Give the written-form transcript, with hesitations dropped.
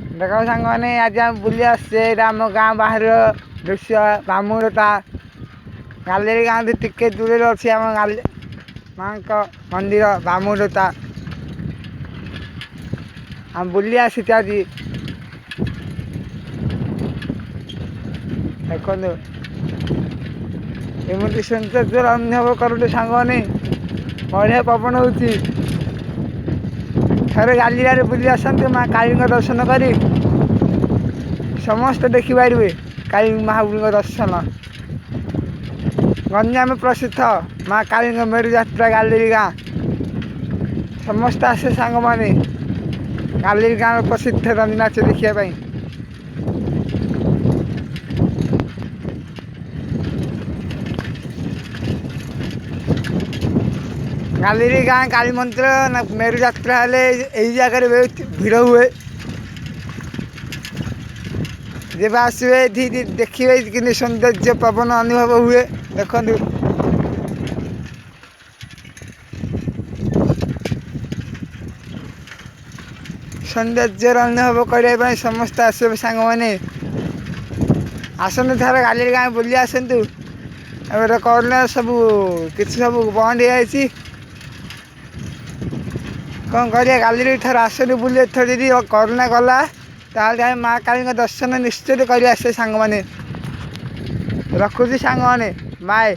देख सांग मैंने आज आम बुली आसे आम गाँ बाहर दृश्य बामुरता गालेरी गाँव टिके दूर अच्छी आम माँ मंदिर बामुरता आम बुली आसी आज देखो एमती सौंदर्य अनुभव करूँ सांग मैंने बढ़िया पवन हो थे गालिया बुली आसतु माँ काली दर्शन कर समस्त देखिपारे काली महाबुली दर्शन गंजाम प्रसिद्ध माँ काली मेरु यात्रा गालेरी गाँ समस्त आसे सांग मैंने गालेरी गाँव प्रसिद्ध रंगी नाच देखापी गालेरी गाँ काली मंदिर मेरु यात्रा हेले यही जगह बहुत भिड़ हुए जब आसवे देखिए कि सौंदर्य पवन अनुभव हुए देखो सौंदर्य अनुभव करने समस्त आसवे सांग मैंने आसतु थर गालेरी गाँव बुली आसतु करोना सब किसी सब बंद हो कौन करिया गालेरी थर आसतु बुले थर जी करोना गला ताले माँ काली दर्शन निश्चित कर आसे सांग मैंने रखुची सांग मैंने बाय।